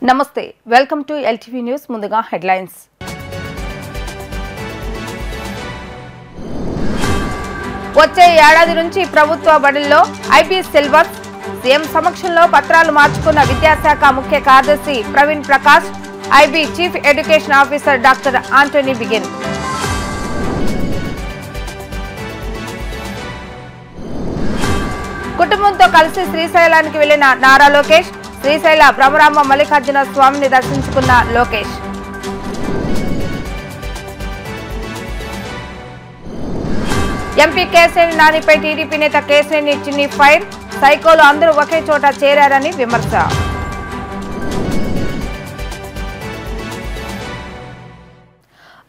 నమస్తే welcome to LTV news ముందుగా headlines వచ్చే ఏడాది నుంచి ప్రభుత్వ బడుల్లో ఐబీ సిలబస్ సీఎం సమక్షంలో పత్రాలు మార్చుకున్న విద్యాశాఖ ముఖ్య కార్యదర్శి Praveen Prakash IB chief education officer doctor Antony Bigin కుటుంబంతో కలిసి శ్రీశైలానికి వెళ్లిన నారా లోకేష్ శ్రీశైల భ్రమరాంబ మల్లికార్జున స్వామిని దర్శించుకున్న లోకేష్ ఎంపీ కేశినేని నానిపై టీడీపీ నేత కేశినేని చిన్ని ఫైర్ సైకోలు అందరూ ఒకే చోట చేరారని విమర్శ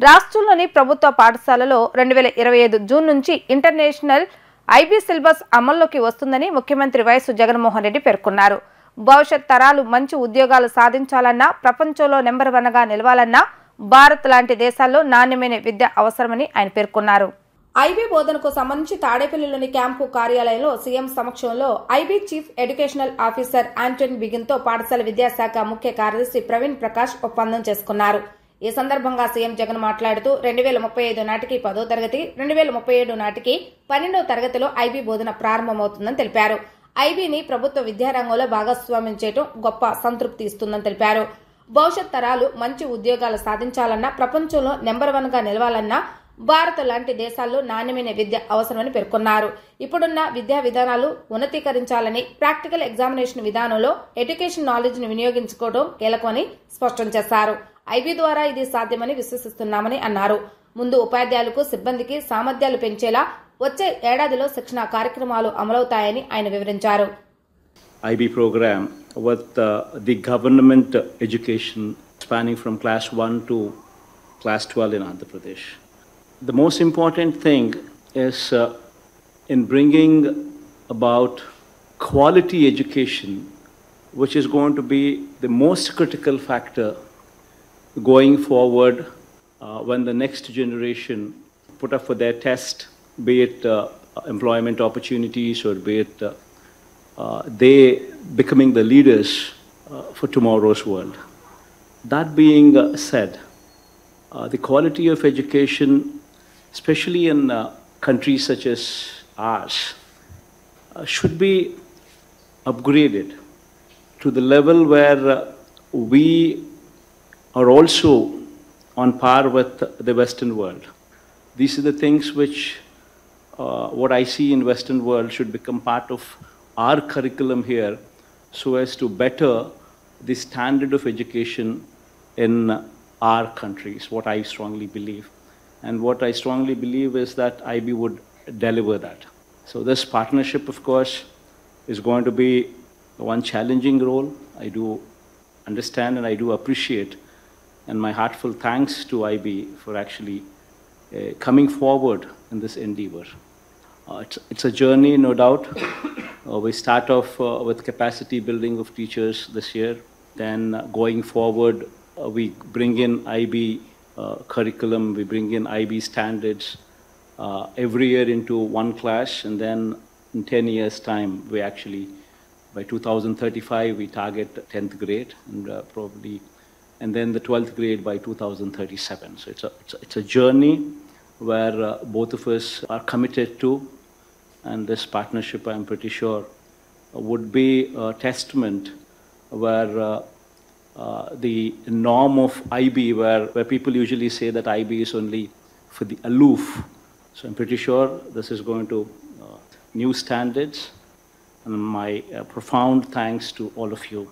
రాష్ట్రంలోని ప్రభుత్వ పాఠశాలలో 2025 జూన్ నుంచి ఇంటర్నేషనల్ ఐబీ సిలబస్ అమల్లోకి వస్తుందని ముఖ్యమంత్రి వైఎస్ జగన్మోహన్ రెడ్డి పేర్కొన్నారు. భవిష్యత్ తరాలు మంచి ఉద్యోగాలు సాధించాలన్నా ప్రపంచంలో నెంబర్ 1గా నిలవాలన్నా భారత్ లాంటి దేశాల్లో నాణ్యమైన విద్య అవసరమని ఆయన పేర్కొన్నారు. ఐబీ బోధనకు సంబంధించి తాడేపల్లిలోని క్యాంపు కార్యాలయంలో సీఎం సమక్షంలో IB chief educational officer Antony Bigin తో పాఠశాల విద్యాశాఖ ముఖ్య కార్యదర్శి ప్రవీణ్ ప్రకాష్ ఒప్పందం చేసుకున్నారు. ఈ సందర్భంగా సీఎం జగన్ మాట్లాడుతూ 2035 నాటికి 10వ తరగతి 2037 నాటికి 12వ తరగతిలో ఐబీ బోధన ప్రారంభమవుతుందని తెలిపారు. ఐబీని ప్రభుత్వ విద్యారంగంలో భాగస్వామ్యం చేయడం గొప్ప సంతృప్తి ఇస్తుందని తెలిపారు. భవిష్యత్ తరాలు మంచి ఉద్యోగాలు సాధించాలన్నా ప్రపంచంలో నెంబర్ 1గా నిలవాలన్నా భారత్ లాంటి దేశాల్లో నాణ్యమైన విద్య అవసరమని పేర్కొన్నారు. ఇప్పుడున్న విద్యా విధానాలు ఉన్నతీకరించాలని ప్రాక్టికల్ ఎగ్జామినేషన్ విధానంలో ఎడ్యుకేషన్ నాలెడ్జ్ ని వినియోగించుకోవడం కీలకమని స్పష్టం చేశారు. ఐబీ ద్వారా ఇది సాధ్యమని విశ్వసిస్తున్నామని అన్నారు. ముందు ఉపాధ్యాయులకు సిబ్బందికి సామర్థ్యాలు పెంచేలా వచ్చే ఏడాదిలో శిక్షణ కార్యక్రమాలు అమలవుతాయని ఆయన వివరించారు. IB program with the government education spanning from class 1 to class 12 in Andhra Pradesh. The most important thing is in bringing about quality education, which is going to be the most critical factor going forward when the next generation put up for their test, be it employment opportunities or be it they becoming the leaders for tomorrow's world. That being said, the quality of education, especially in countries such as ours, should be upgraded to the level where we are also on par with the Western world. These are the things which what I see in Western world should become part of our curriculum here so as to better the standard of education in our countries, what I strongly believe. And what I strongly believe is that IB would deliver that. So this partnership, of course, is going to be one challenging role. I do understand and I do appreciate, and my heartfelt thanks to IB for actually coming forward in this endeavor. It's a journey, no doubt. We start off with capacity building of teachers this year. Then going forward, we bring in IB curriculum, we bring in IB standards every year into one class, and then in 10 years' time, we actually, by 2035, we target 10th grade, and probably, and then the 12th grade by 2037. So it's a journey where both of us are committed to, and this partnership, I'm pretty sure, would be a testament where the norm of IB, where people usually say that IB is only for the aloof. So I'm pretty sure this is going to new standards, and my profound thanks to all of you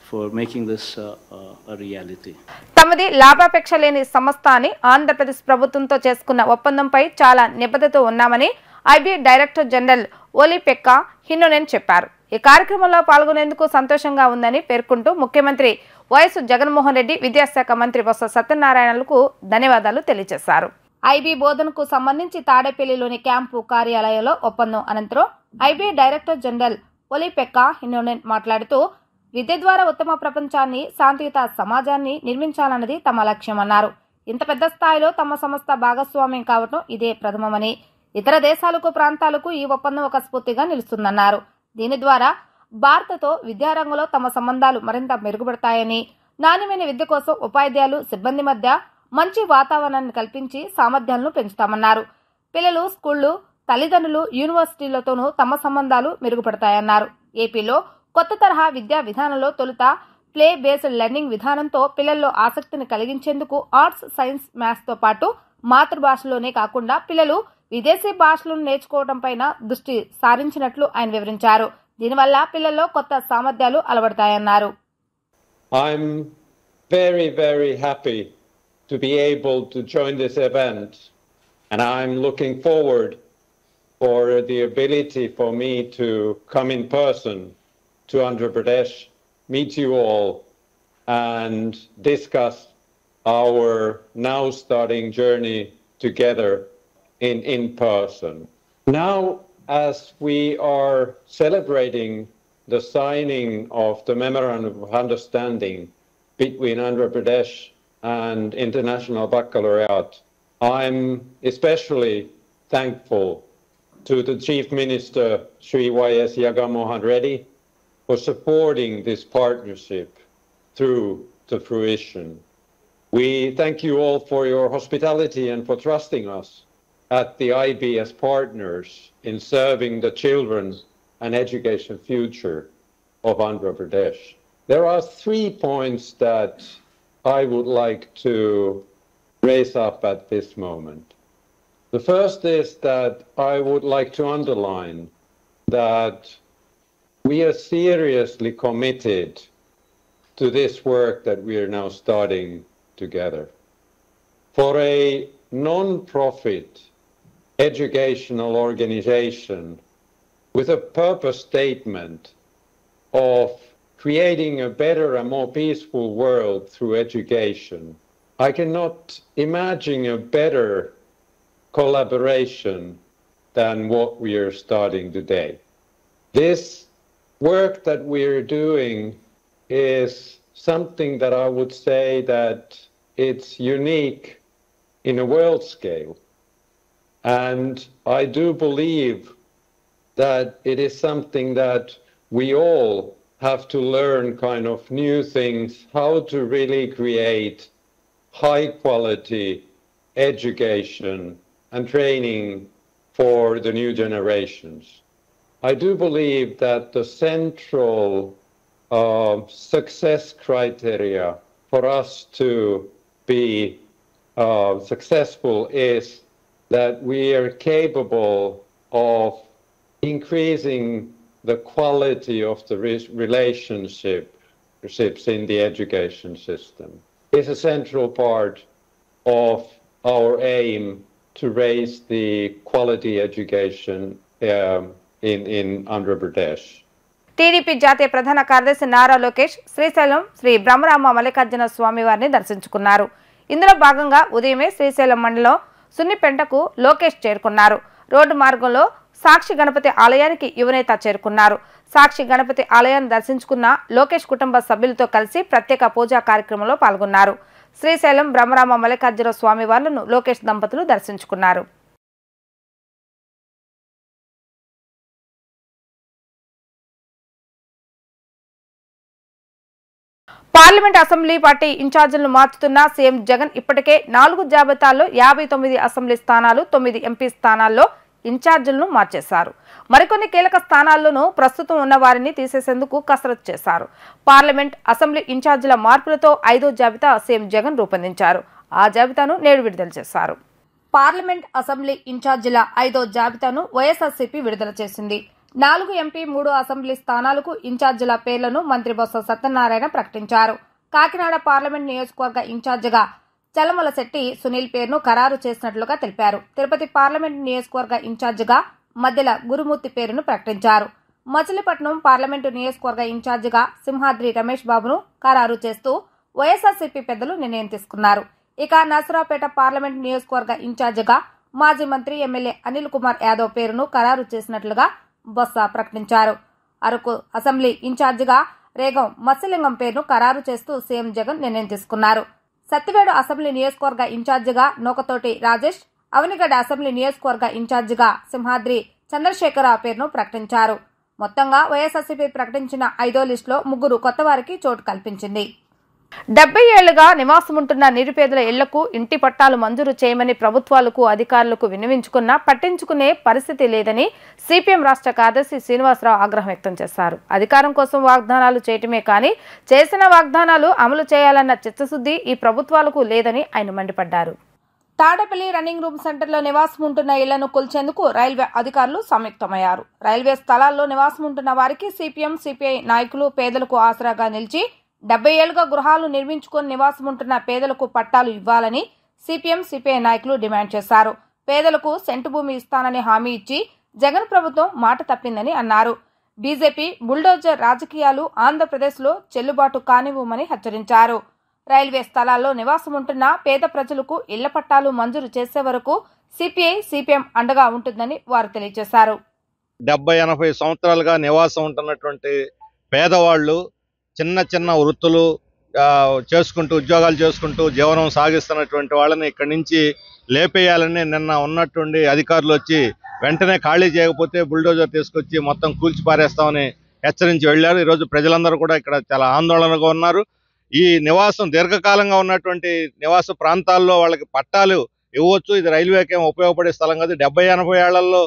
for making this a reality. తమది లాభాపేక్ష లేని సంస్థ అని ఆంధ్రప్రదేశ్ ప్రభుత్వంతో చేసుకున్న ఒప్పందంపై చాలా నిబద్ధతతో ఉన్నామని ఐబీ డైరెక్టర్ జనరల్ ఒలిపెక్కా హిన్నోనెన్ చెప్పారు. ఈ కార్యక్రమంలో పాల్గొనేందుకు సంతోషంగా ఉందని పేర్కొంటూ ముఖ్యమంత్రి వైఎస్ జగన్మోహన్ రెడ్డి విద్యాశాఖ మంత్రి బొత్స సత్యనారాయణలకు ధన్యవాదాలు తెలియజేశారు. ఐబీ బోధనకు సంబంధించి తాడేపల్లిలోని క్యాంపు కార్యాలయంలో ఒప్పందం అనంతరం ఐబీ డైరెక్టర్ జనరల్ ఒలిపెక్కా హిన్నోనెన్ మాట్లాడుతూ విద్య ద్వారా ఉత్తమ ప్రపంచాన్ని శాంతియుత సమాజాన్ని నిర్మించాలన్నది తమ లక్ష్యమన్నారు. ఇంత పెద్ద స్థాయిలో తమ సంస్థ భాగస్వామ్యం కావడం ఇదే ప్రథమమని ఇతర దేశాలకు ప్రాంతాలకు ఈ ఒప్పందం ఒక స్ఫూర్తిగా నిలుస్తుందన్నారు. దీని ద్వారా భారత్తో విద్యారంగంలో తమ సంబంధాలు మరింత మెరుగుపడతాయని, నాణ్యమైన విద్య కోసం ఉపాధ్యాయులు, సిబ్బంది మధ్య మంచి వాతావరణాన్ని కల్పించి సామర్థ్యాలను పెంచుతామన్నారు. పిల్లలు, స్కూళ్లు, తల్లిదండ్రులు, యూనివర్సిటీలతోనూ తమ సంబంధాలు మెరుగుపడతాయన్నారు. ఏపీలో కొత్త తరహా విద్యా విధానంలో తొలుత ప్లే బేస్డ్ లెర్నింగ్ విధానంతో పిల్లల్లో ఆసక్తిని కలిగించేందుకు ఆర్ట్స్, సైన్స్, మ్యాథ్స్తో పాటు మాతృభాషలోనే కాకుండా పిల్లలు విదేశీ భాషలను నేర్చుకోవడంపైన దృష్టి సారించినట్లు ఆయన వివరించారు. దీనివల్ల పిల్లల్లో కొత్త సామర్థ్యాలు అలవడతాయన్నారు. I'm very happy to be able to join this event, and I'm looking forward for the ability for me to come in person to Andhra Pradesh, meet you all, and discuss our now starting journey together in person. Now, as we are celebrating the signing of the Memorandum of Understanding between Andhra Pradesh and International Baccalaureate, I'm especially thankful to the Chief Minister, Sri Y.S. Jagamohan Reddy, for supporting this partnership through to fruition. We thank you all for your hospitality and for trusting us at the IB as partners in serving the children and education future of Andhra Pradesh. There are 3 points that I would like to raise up at this moment. The first is that I would like to underline that we are seriously committed to this work that we are now starting together. For a non-profit educational organization with a purpose statement of creating a better and more peaceful world through education, I cannot imagine a better collaboration than what we are starting today. This work that we are doing is something that I would say that it's unique in a world scale. And I do believe that it is something that we all have to learn kind of new things, how to really create high quality education and training for the new generations. I do believe that the central success criteria for us to be successful is that we are capable of increasing the quality of the relationships in the education system. It's a central part of our aim to raise the quality education in Andhra Pradesh. TDP జాతీయ ప్రధాన కార్యదర్శి నారా లోకేష్ శ్రీశైలం శ్రీ బ్రహ్మరామ మల్లికార్జున స్వామి వారిని దర్శించుకున్నారు. ఇందులో భాగంగా ఉదయమే శ్రీశైలం మండలం సున్నిపెంటకు లోకేష్ చేరుకున్నారు. రోడ్డు మార్గంలో సాక్షి గణపతి ఆలయానికి యువనేత చేరుకున్నారు. సాక్షి గణపతి ఆలయాన్ని దర్శించుకున్న లోకేష్ కుటుంబ సభ్యులతో కలిసి ప్రత్యేక పూజా కార్యక్రమంలో పాల్గొన్నారు. శ్రీశైలం బ్రహ్మరామ మల్లికార్జున స్వామి వార్లను లోకేష్ దంపతులు దర్శించుకున్నారు. పార్లమెంట్ అసెంబ్లీ పార్టీ ఇన్ఛార్జీలను మార్చుతున్న సీఎం జగన్ ఇప్పటికే 4 జాబితాల్లో 59 అసెంబ్లీ స్థానాలు, 9 ఎంపీ స్థానాల్లో ఇన్ఛార్జీలను మార్చేశారు. మరికొన్ని కీలక స్థానాల్లోనూ ప్రస్తుతం ఉన్న వారిని తీసేసేందుకు కసరత్తు చేశారు. పార్లమెంట్, అసెంబ్లీ ఇన్ఛార్జీల మార్పులతో 5వ జాబితా సీఎం జగన్ రూపొందించారు. ఆ జాబితాను నేడు విడుదల చేశారు. పార్లమెంట్, అసెంబ్లీ ఇన్ఛార్జీల 5వ జాబితాను వైఎస్ఆర్సీపీ విడుదల చేసింది. 4 ఎంపీ, 3 అసెంబ్లీ స్థానాలకు ఇన్ఛార్జీల పేర్లను మంత్రి బొత్స సత్యనారాయణ ప్రకటించారు. కాకినాడ పార్లమెంట్ నియోజకవర్గ ఇన్ఛార్జిగా చలమల శెట్టి సునీల్ పేరును ఖరారు చేసినట్లుగా తెలిపారు. తిరుపతి పార్లమెంట్ నియోజకవర్గ ఇన్ఛార్జిగా మధ్యల గురుమూర్తి పేరును ప్రకటించారు. మచిలీపట్నం పార్లమెంటు నియోజకవర్గ ఇన్ఛార్జిగా సింహాద్రి రమేష్ బాబును ఖరారు చేస్తూ వైఎస్ఆర్సీపీ పెద్దలు నిర్ణయం తీసుకున్నారు. ఇక నర్సరావుపేట పార్లమెంట్ నియోజకవర్గ ఇన్ఛార్జిగా మాజీ మంత్రి ఎమ్మెల్యే అనిల్ కుమార్ యాదవ్ పేరును ఖరారు చేసినట్లుగా బొత్స ప్రకటించారు. అరకు అసెంబ్లీ ఇన్ఛార్జిగా రేగం మత్స్యలింగం పేరును ఖరారు చేస్తూ సీఎం జగన్ నిర్ణయం తీసుకున్నారు. సత్తివేడు అసెంబ్లీ నియోజకవర్గ ఇన్ఛార్జిగా నోకతోటి రాజేష్, అవనిగడ్డ అసెంబ్లీ నియోజకవర్గ ఇన్ఛార్జిగా సింహాద్రి చంద్రశేఖరరావు పేరును ప్రకటించారు. మొత్తంగా వైఎస్ఆర్సీపీ ప్రకటించిన 5వ లిస్టులో 3 కొత్త వారికి చోటు కల్పించింది. 70 ఏళ్లుగా నివాసముంటున్న నిరుపేదల ఇళ్లకు ఇంటి పట్టాలు మంజూరు చేయమని ప్రభుత్వాలకు అధికారులకు విన్నవించుకున్నా పట్టించుకునే పరిస్థితి లేదని సిపిఎం రాష్ట్ర కార్యదర్శి శ్రీనివాసరావు ఆగ్రహం వ్యక్తం చేశారు. అధికారం కోసం వాగ్దానాలు చేయటమే కానీ చేసిన వాగ్దానాలు అమలు చేయాలన్న చిత్తశుద్ధి ఈ ప్రభుత్వాలకు లేదని ఆయన మండిపడ్డారు. తాడేపల్లి రన్నింగ్ రూమ్ సెంటర్లో నివాసం ఉంటున్న ఇళ్లను కూల్చేందుకు రైల్వే అధికారులు సంయుక్తమయ్యారు. రైల్వే స్థలాల్లో నివాసం ఉంటున్న వారికి సిపిఎం, సిపిఐ నాయకులు పేదలకు ఆసరాగా నిలిచి 70 ఏళ్లుగా గృహాలు నిర్మించుకొని నివాసం ఉంటున్న పేదలకు పట్టాలు ఇవ్వాలని సిపిఎం, సిపిఐ నాయకులు డిమాండ్ చేశారు. పేదలకు సెంటు భూమి ఇస్తానని హామీ ఇచ్చి జగన్ ప్రభుత్వం మాట తప్పిందని అన్నారు. బీజేపీ బుల్డోజర్ రాజకీయాలు ఆంధ్రప్రదేశ్లో చెల్లుబాటు కానివ్వమని హెచ్చరించారు. రైల్వే స్థలాల్లో నివాసం ఉంటున్న పేద ప్రజలకు ఇళ్ల పట్టాలు మంజూరు చేసే వరకు సిపిఐ, సిపిఎం అండగా ఉంటుందని వారు తెలియజేశారు. 70-80 సంవత్సరాలుగా నివాసం ఉంటున్నటువంటి పేదవాళ్ళు చిన్న చిన్న వృత్తులు చేసుకుంటూ ఉద్యోగాలు చేసుకుంటూ జీవనం సాగిస్తున్నటువంటి వాళ్ళని ఇక్కడి నుంచి లేపేయాలని నిన్న ఉన్నటువంటి అధికారులు వచ్చి వెంటనే ఖాళీ చేయకపోతే బుల్డోజర్ తీసుకొచ్చి మొత్తం కూల్చి పారేస్తామని హెచ్చరించి వెళ్ళారు. ఈరోజు ప్రజలందరూ కూడా ఇక్కడ చాలా ఆందోళనగా ఉన్నారు. ఈ నివాసం దీర్ఘకాలంగా ఉన్నటువంటి నివాస ప్రాంతాల్లో వాళ్ళకి పట్టాలు ఇవ్వచ్చు. ఇది రైల్వేకి ఏం ఉపయోగపడే స్థలం కాదు. 70-80 ఏళ్లలో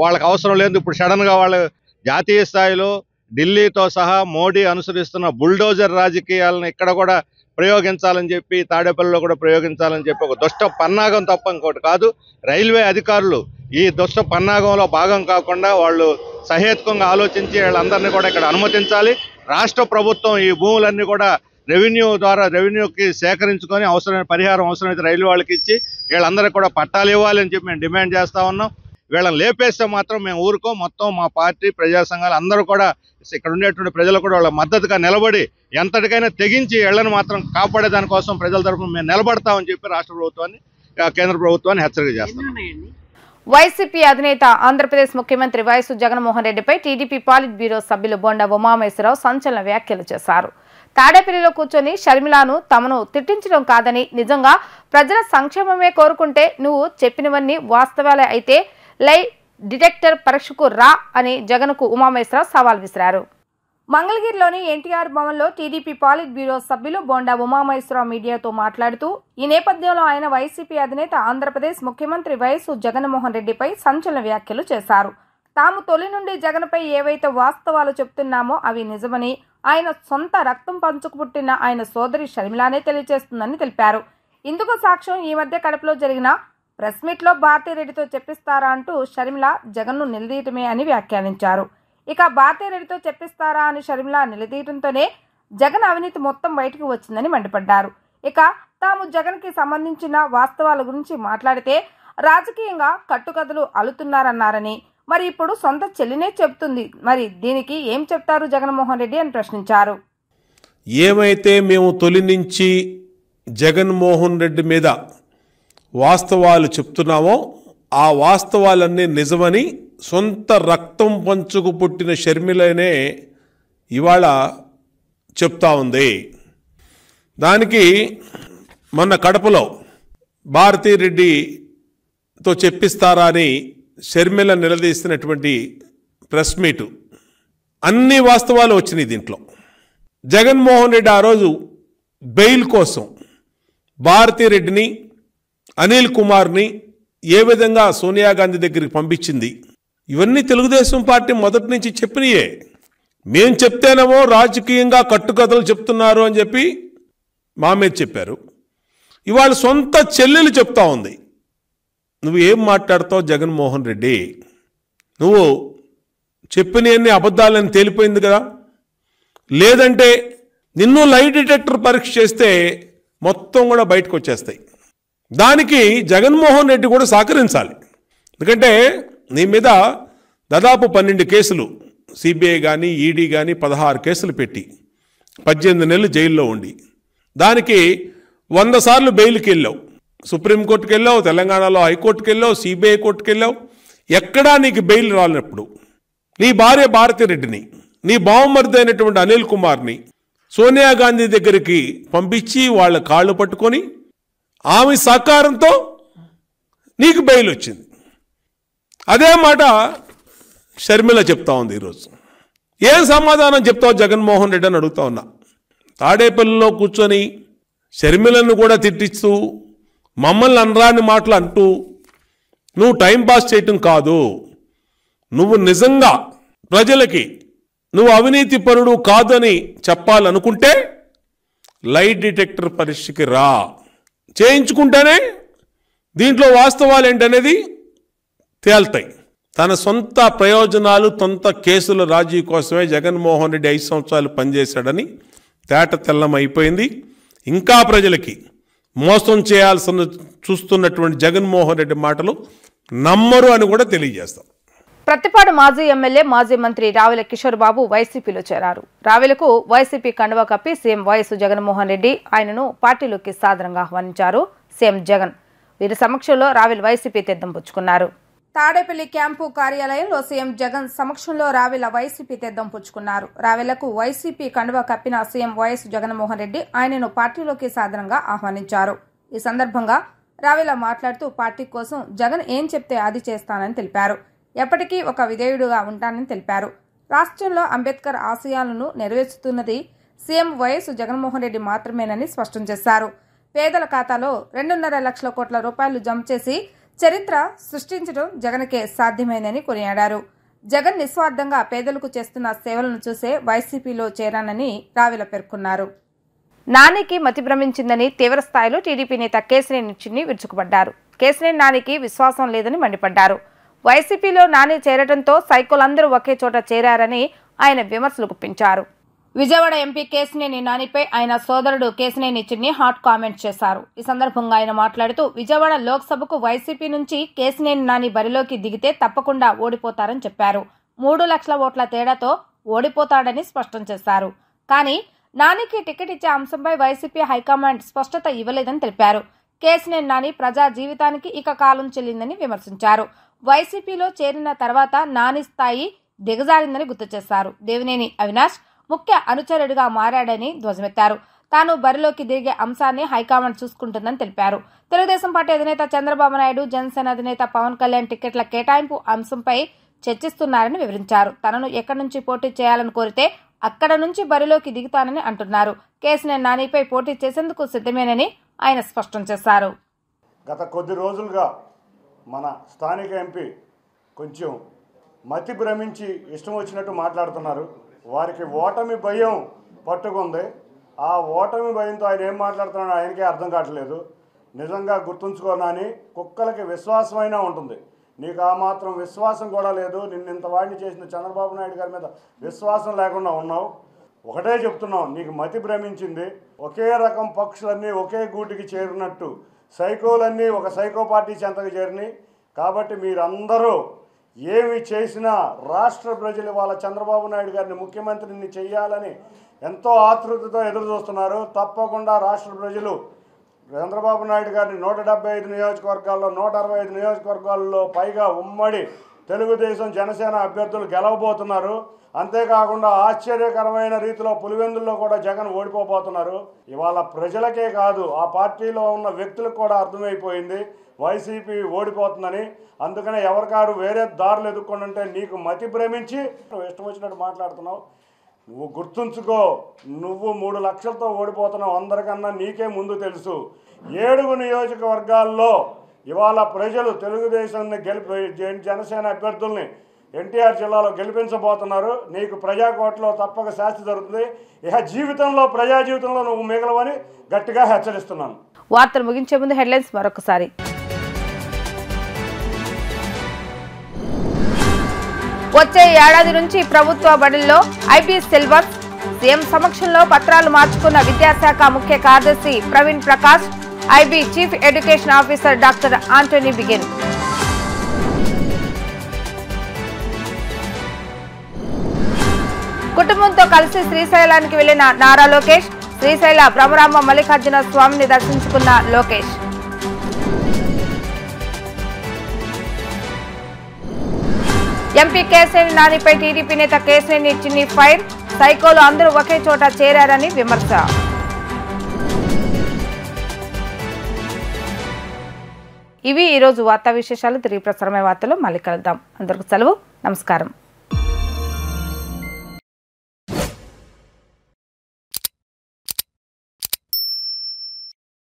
వాళ్ళకి అవసరం లేదు. ఇప్పుడు సడన్గా వాళ్ళు జాతీయ స్థాయిలో ఢిల్లీతో సహా మోడీ అనుసరిస్తున్న బుల్డోజర్ రాజకీయాలను ఇక్కడ కూడా ప్రయోగించాలని చెప్పి తాడేపల్లిలో కూడా ప్రయోగించాలని చెప్పి ఒక దుష్ట పన్నాగం తప్ప ఇంకోటి కాదు. రైల్వే అధికారులు ఈ దుష్ట పన్నాగంలో భాగం కాకుండా వాళ్ళు సహేతుకంగా ఆలోచించి వీళ్ళందరినీ కూడా ఇక్కడ అనుమతించాలి. రాష్ట్ర ప్రభుత్వం ఈ భూములన్నీ కూడా రెవెన్యూకి సేకరించుకొని అవసరమైన పరిహారం అవసరమైతే రైల్వే వాళ్ళకి ఇచ్చి వీళ్ళందరికీ కూడా పట్టాలు ఇవ్వాలని చెప్పి మేము డిమాండ్ చేస్తా ఉన్నాం. వీళ్ళని లేపేస్తే మాత్రం మేము ఊరుకోం. మొత్తం మా పార్టీ, ప్రజా సంఘాలు అందరూ కూడా ఇక్కడ ఉండేటువంటి ప్రజలు కూడా వాళ్ళ మద్దతుగా నిలబడి ఎంతటికైనా తెగించి ఇళ్లను మాత్రం కాపాడే దానికోసం ప్రజల తరఫున మేము నిలబడతామని చెప్పి రాష్ట్ర ప్రభుత్వాన్ని, కేంద్ర ప్రభుత్వాన్ని హెచ్చరిక చేస్తాం. వైసీపీ అధినేత ఆంధ్రప్రదేశ్ ముఖ్యమంత్రి వైఎస్ జగన్మోహన్ రెడ్డిపై టీడీపీ పాలిట్ బ్యూరో సభ్యులు బొండా ఉమామహేశ్వరరావు సంచలన వ్యాఖ్యలు చేశారు. తాడేపల్లిలో కూర్చొని షర్మిలాను తమను తిట్టించడం కాదని, నిజంగా ప్రజల సంక్షేమమే కోరుకుంటే నువ్వు చెప్పినవన్నీ వాస్తవాలే అయితే లై డిటెక్టర్ పరీక్షకు రా అని జగన్కు ఉమామహేశ్వరరావు సవాల్ విసిరారు. మంగళగిరిలోని ఎన్టీఆర్ భవన్లో టీడీపీ పాలిట్ బ్యూరో సభ్యులు బొండా ఉమామహేశ్వరరావు మీడియాతో మాట్లాడుతూ ఈ నేపథ్యంలో ఆయన వైసీపీ అధినేత ఆంధ్రప్రదేశ్ ముఖ్యమంత్రి వైఎస్ జగన్మోహన్ రెడ్డిపై సంచలన వ్యాఖ్యలు చేశారు. తాము తొలి నుండి జగన్పై ఏవైతే వాస్తవాలు చెప్తున్నామో అవి నిజమని, ఆయన సొంత రక్తం పంచుకు పుట్టిన ఆయన సోదరి షర్మిలానే తెలియజేస్తుందని తెలిపారు. ఇందుకు సాక్ష్యం ఈ మధ్య కడపలో జరిగిన ప్రెస్ మీట్ లో భారతీరెడ్డితో చెప్పిస్తారా అంటూ షర్మిల జగన్ను నిలదీయటమే అని వ్యాఖ్యానించారు. ఇక భారతీరెడ్డితో చెప్పిస్తారా అని షర్మిల నిలదీయటంతోనే జగన్ అవినీతి మొత్తం బయటకు వచ్చిందని మండిపడ్డారు. ఇక తాము జగన్కి సంబంధించిన వాస్తవాల గురించి మాట్లాడితే రాజకీయంగా కట్టుకథలు అలుతున్నారన్నారని, మరి ఇప్పుడు సొంత చెల్లినే చెబుతుంది, మరి దీనికి ఏం చెప్తారు జగన్మోహన్ రెడ్డి అని ప్రశ్నించారు. ఏమైతే మేము తొలి నుంచి జగన్మోహన్ రెడ్డి మీద వాస్తవాలు చెప్తున్నామో ఆ వాస్తవాలన్నీ నిజమని సొంత రక్తం పంచుకు పుట్టిన షర్మిలనే ఇవాళ చెప్తా ఉంది. దానికి మొన్న కడపలో భారతీరెడ్డితో చెప్పిస్తారా అని షర్మిల నిలదీస్తున్నటువంటి ప్రెస్ మీటు అన్ని వాస్తవాలు వచ్చినాయి దీంట్లో. జగన్మోహన్ రెడ్డి ఆ రోజు బెయిల్ కోసం భారతీరెడ్డిని, అనిల్ కుమార్ని ఏ విధంగా సోనియా గాంధీ దగ్గరికి పంపించింది, ఇవన్నీ తెలుగుదేశం పార్టీ మొదటి నుంచి చెప్పినయే. మేం చెప్తేనేమో రాజకీయంగా కట్టుకథలు చెప్తున్నారు అని చెప్పి మా మీద చెప్పారు. ఇవాళ సొంత చెల్లెలు చెప్తా ఉంది. నువ్వు ఏం మాట్లాడతావు జగన్మోహన్ రెడ్డి? నువ్వు చెప్పినవన్నీ అబద్ధాలని తేలిపోయింది కదా. లేదంటే నిన్ను లై డిటెక్టర్ పరీక్ష చేస్తే మొత్తం కూడా బయటకు వచ్చేస్తాయి. దానికి జగన్మోహన్ రెడ్డి కూడా సహకరించాలి. ఎందుకంటే నీ మీద దాదాపు 12 కేసులు సిబిఐ కానీ ఈడీ కానీ 16 కేసులు పెట్టి 18 నెలలు జైల్లో ఉండి దానికి 100 సార్లు బెయిల్కి వెళ్ళావు. సుప్రీంకోర్టుకి వెళ్ళావు, తెలంగాణలో హైకోర్టుకి వెళ్ళావు, సిబిఐ కోర్టుకి వెళ్ళావు. ఎక్కడా నీకు బెయిల్ రాలినప్పుడు నీ భార్య భారతీరెడ్డిని, నీ బావమరిది అయినటువంటి అనిల్ కుమార్ని సోనియా గాంధీ దగ్గరికి పంపించి వాళ్ళ కాళ్ళు పట్టుకొని ఆమె సహకారంతో నీకు బెయిల్ వచ్చింది. అదే మాట షర్మిల చెప్తా ఉంది ఈరోజు. ఏం సమాధానం చెప్తావు జగన్మోహన్ రెడ్డి అని అడుగుతా ఉన్నా. తాడేపల్లిలో కూర్చొని షర్మిలను కూడా తిట్టిస్తూ మమ్మల్ని అనరాని మాటలు అంటూ నువ్వు టైంపాస్ చేయటం కాదు, నువ్వు నిజంగా ప్రజలకి నువ్వు అవినీతి పరుడు కాదని చెప్పాలనుకుంటే లైట్ డిటెక్టర్ పరీక్షకి రా, చేయించుకుంటేనే దీంట్లో వాస్తవాలు ఏంటనేది తేల్తాయి. తన సొంత ప్రయోజనాలు, సొంత కేసుల రాజీ కోసమే జగన్మోహన్ రెడ్డి 5 సంవత్సరాలు పనిచేశాడని తేట తెల్లం అయిపోయింది. ఇంకా ప్రజలకి మోసం చేయాల్సిన చూస్తున్నటువంటి జగన్మోహన్ రెడ్డి మాటలు నమ్మరు అని కూడా తెలియజేస్తాం. ప్రతిపాడు మాజీ ఎమ్మెల్యే మాజీ మంత్రి రావెల కిషోర్ బాబు వైసీపీలో చేరారు. రావెలకు వైసీపీ కండువా కప్పి సీఎం వైఎస్ జగన్మోహన్ రెడ్డి ఆయనను పార్టీలోకి సాదరంగా ఆహ్వానించారు సీఎం జగన్. వీరి సమక్షంలో రావెల్ వైసీపీ తీర్థం పుచ్చుకున్నారు. తాడేపల్లి క్యాంపు కార్యాలయంలో సీఎం జగన్ సమక్షంలో రావెల వైసీపీ తీర్థం పుచ్చుకున్నారు. రావెలకు వైసీపీ కండువా కప్పిన సీఎం వైఎస్ జగన్మోహన్ రెడ్డి ఆయనను పార్టీలోకి సాదరంగా ఆహ్వానించారు. ఈ సందర్భంగా రావెల మాట్లాడుతూ పార్టీ కోసం జగన్ ఏం చెప్తే అది చేస్తానని తెలిపారు. ఎప్పటికీ ఒక విధేయుడుగా ఉంటానని తెలిపారు. రాష్ట్రంలో అంబేద్కర్ ఆశయాలను నెరవేర్చుతున్నది సీఎం వైఎస్ జగన్మోహన్ రెడ్డి మాత్రమేనని స్పష్టం చేశారు. పేదల ఖాతాలో 2.5 లక్షల కోట్ల రూపాయలు జమ చేసి చరిత్ర సృష్టించడం జగన్కే సాధ్యమైందని కొనియాడారు. జగన్ నిస్వార్థంగా పేదలకు చేస్తున్న సేవలను చూసే వైసీపీలో చేరానని రావెల పేర్కొన్నారు. నానికి మతి భ్రమించిందని తీవ్రస్థాయిలో టీడీపీ నేత కేశినేని చిన్ని విరుచుకుపడ్డారు. కేశినేని నానికి విశ్వాసం లేదని మండిపడ్డారు. వైసీపీలో నాని చేరడంతో సైకోలందరూ ఒకే చోట చేరారని ఆయన విమర్శలు గుప్పించారు. విజయవాడ ఎంపీ కేశినేని నానిపై ఆయన సోదరుడు కేశినేని చిన్ని హాట్ కామెంట్ చేశారు. ఈ సందర్భంగా ఆయన మాట్లాడుతూ విజయవాడ లోక్సభకు వైసీపీ నుంచి కేశినేని నాని బరిలోకి దిగితే తప్పకుండా ఓడిపోతారని చెప్పారు. 3 లక్షల ఓట్ల తేడాతో ఓడిపోతాడని స్పష్టం చేశారు. కానీ నానికి టికెట్ ఇచ్చే అంశంపై వైసీపీ హైకమాండ్ స్పష్టత ఇవ్వలేదని తెలిపారు. కేశినేని నాని ప్రజా జీవితానికి ఇక కాలం చెల్లిందని విమర్శించారు. వైసీపీలో చేరిన తర్వాత నాని స్థాయి దిగజారిందని గుర్తు చేశారు. దేవినేని అవినాష్ ముఖ్య అనుచరుడిగా మారాడని ధ్వజమెత్తారు. తాను బరిలోకి దిగే అంశాన్ని హైకమాండ్ చూసుకుంటుందని తెలిపారు. తెలుగుదేశం పార్టీ అధినేత చంద్రబాబు నాయుడు, జనసేన అధినేత పవన్ కళ్యాణ్ టికెట్ల కేటాయింపు అంశంపై చర్చిస్తున్నారని వివరించారు. తనను ఎక్కడి నుంచి పోటీ చేయాలని కోరితే అక్కడ నుంచి బరిలోకి దిగుతానని అంటున్నారు. కేశినేని నానిపై పోటీ చేసేందుకు సిద్ధమేనని ఆయన స్పష్టం చేశారు. గత కొద్ది రోజులుగా మన స్థానిక ఎంపీ కొంచెం మతి భ్రమించి ఇష్టం వచ్చినట్టు మాట్లాడుతున్నారు. వారికి ఓటమి భయం పట్టుకుంది. ఆ ఓటమి భయంతో ఆయన ఏం మాట్లాడుతున్నాడో ఆయనకే అర్థం కావట్లేదు. నిజంగా గుర్తుంచుకోనని కుక్కలకి విశ్వాసమైనా ఉంటుంది, నీకు ఆ మాత్రం విశ్వాసం కూడా లేదు. నిన్నింత వాడిని చేసిన చంద్రబాబు నాయుడు గారి మీద విశ్వాసం లేకుండా ఉన్నావు. ఒకటే చెప్తున్నాం, నీకు మతి భ్రమించింది. ఒకే రకం పక్షులన్నీ ఒకే గూటికి చేరినట్టు సైకోలన్నీ ఒక సైకో పార్టీ చెంతకు చేరినాయి. కాబట్టి మీరందరూ ఏమి చేసినా రాష్ట్ర ప్రజలు వాళ్ళ చంద్రబాబు నాయుడు గారిని ముఖ్యమంత్రిని చేయాలని ఎంతో ఆతృతతో ఎదురు చూస్తున్నారు. తప్పకుండా రాష్ట్ర ప్రజలు చంద్రబాబు నాయుడు గారిని 175 నియోజకవర్గాల్లో 165 నియోజకవర్గాల్లో పైగా ఉమ్మడి తెలుగుదేశం జనసేన అభ్యర్థులు గెలవబోతున్నారు. అంతేకాకుండా ఆశ్చర్యకరమైన రీతిలో పులివెందుల్లో కూడా జగన్ ఓడిపోబోతున్నారు. ఇవాళ ప్రజలకే కాదు ఆ పార్టీలో ఉన్న వ్యక్తులకు కూడా అర్థమైపోయింది వైసీపీ ఓడిపోతుందని. అందుకనే ఎవరికారు వేరే దారులు ఎదుర్కొంటుంటే నీకు మతి భ్రమించి ఇష్టం వచ్చినట్టు మాట్లాడుతున్నావు. నువ్వు గుర్తుంచుకో, నువ్వు 3 లక్షలతో ఓడిపోతున్నావు. అందరికన్నా నీకే ముందు తెలుసు. 7 నియోజకవర్గాల్లో ఇవాళ ప్రజలు తెలుగుదేశాన్ని జనసేన అభ్యర్థుల్ని ఎన్టీఆర్ జిల్లాలో గెలిపించబోతున్నారు. నీకు ప్రజాకోట్లో తప్పక శాస్తి జరుగుతుంది. ఇక జీవితంలో ప్రజా జీవితంలో నువ్వు మిగలవని గట్టిగా హెచ్చరిస్తున్నాను. వార్తలు ముగించే ముందు హెడ్లైన్స్ మరొకసారి. వచ్చే ఏడాది నుంచి ప్రభుత్వ బడుల్లో ఐబీ సిలబస్. సీఎం సమక్షంలో పత్రాలు మార్చుకున్న విద్యాశాఖ ముఖ్య కార్యదర్శి Praveen Prakash, IB chief education officer doctor Antony Bigin. కుటుంబంతో కలిసి శ్రీశైలానికి వెళ్లిన నారా లోకేష్, శ్రీశైల బ్రహ్మరామ మల్లికార్జున స్వామిని దర్శించుకున్న లోకేష్. ఎంపీ కేశినేని నానిపై టీడీపీ నేత కేశినేని చిన్ని ఫైర్. సైకోలు అందరూ ఒకే చోట చేరారని విమర్శ. ఇవి ఈరోజు వార్తా విశేషాలు. తిరిగి ప్రసారమయ్యే వార్తలు మళ్ళీ కలుద్దాం. అందరికీ సెలవు. నమస్కారం.